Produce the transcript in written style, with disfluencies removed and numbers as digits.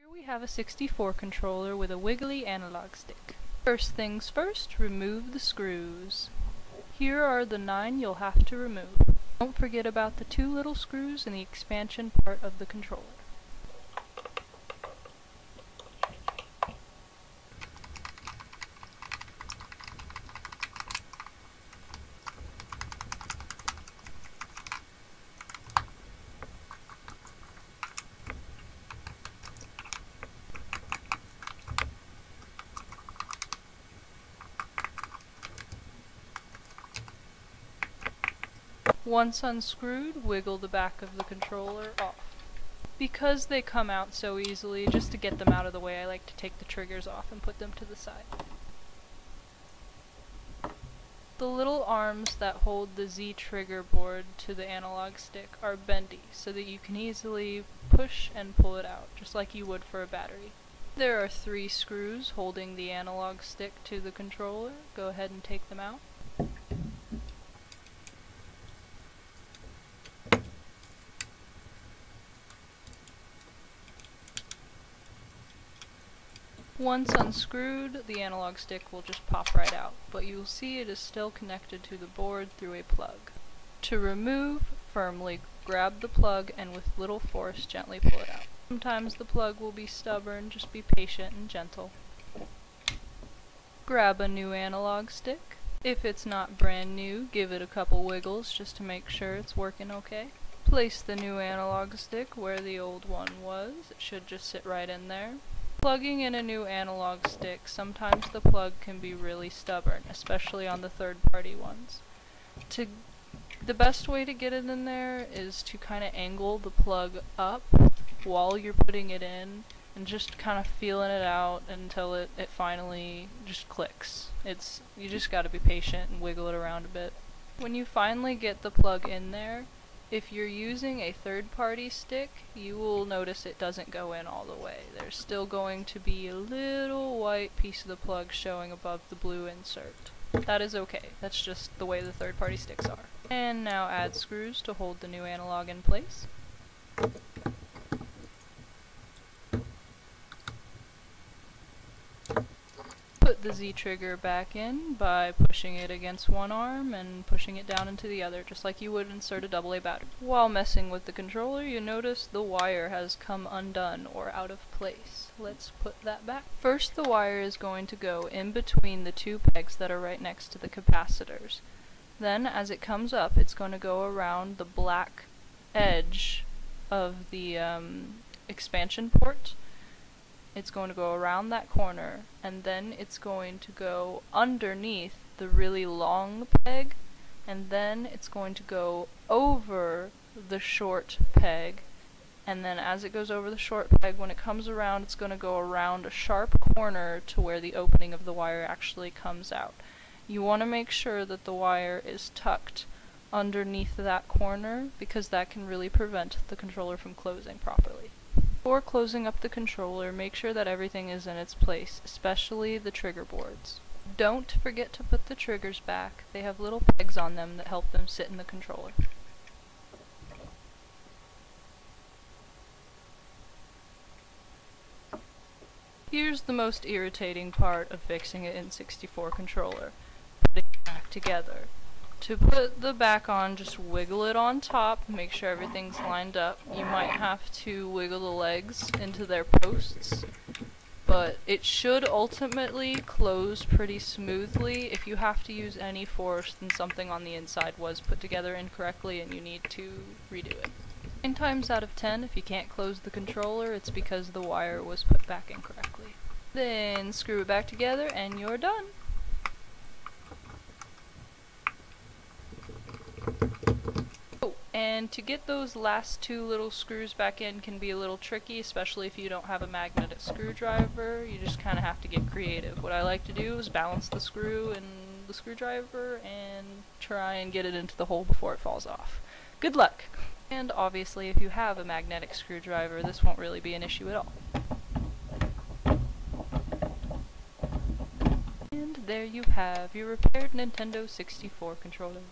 Here we have a 64 controller with a wiggly analog stick. First things first, remove the screws. Here are the 9 you'll have to remove. Don't forget about the 2 little screws in the expansion part of the controller. Once unscrewed, wiggle the back of the controller off. Because they come out so easily, just to get them out of the way, I like to take the triggers off and put them to the side. The little arms that hold the Z trigger board to the analog stick are bendy, so that you can easily push and pull it out, just like you would for a battery. There are 3 screws holding the analog stick to the controller. Go ahead and take them out. Once unscrewed, the analog stick will just pop right out, but you'll see it is still connected to the board through a plug. To remove, firmly grab the plug and with little force gently pull it out. Sometimes the plug will be stubborn, just be patient and gentle. Grab a new analog stick. If it's not brand new, give it a couple wiggles just to make sure it's working okay. Place the new analog stick where the old one was. It should just sit right in there. Plugging in a new analog stick, sometimes the plug can be really stubborn, especially on the third-party ones. The best way to get it in there is to kind of angle the plug up while you're putting it in and just kind of feeling it out until it finally just clicks. You just gotta be patient and wiggle it around a bit. When you finally get the plug in there, if you're using a third-party stick, you will notice it doesn't go in all the way. There's still going to be a little white piece of the plug showing above the blue insert. That is okay. That's just the way the third-party sticks are. And now add screws to hold the new analog in place. Put the Z trigger back in by pushing it against one arm and pushing it down into the other, just like you would insert a AA battery. While messing with the controller, you notice the wire has come undone or out of place. Let's put that back. First, the wire is going to go in between the 2 pegs that are right next to the capacitors. Then, as it comes up, it's going to go around the black edge of the expansion port. It's going to go around that corner, and then it's going to go underneath the really long peg, and then it's going to go over the short peg, and then as it goes over the short peg, when it comes around, it's going to go around a sharp corner to where the opening of the wire actually comes out. You want to make sure that the wire is tucked underneath that corner, because that can really prevent the controller from closing properly. Before closing up the controller, make sure that everything is in its place, especially the trigger boards. Don't forget to put the triggers back. They have little pegs on them that help them sit in the controller. Here's the most irritating part of fixing an N64 controller: putting it back together. To put the back on, just wiggle it on top, make sure everything's lined up. You might have to wiggle the legs into their posts, but it should ultimately close pretty smoothly. If you have to use any force, then something on the inside was put together incorrectly and you need to redo it. 9 times out of 10, if you can't close the controller, it's because the wire was put back incorrectly. Then screw it back together and you're done. Oh, and to get those last 2 little screws back in can be a little tricky, especially if you don't have a magnetic screwdriver. You just kind of have to get creative. What I like to do is balance the screw and the screwdriver and try and get it into the hole before it falls off. Good luck! And obviously, if you have a magnetic screwdriver, this won't really be an issue at all. And there you have your repaired Nintendo 64 controller.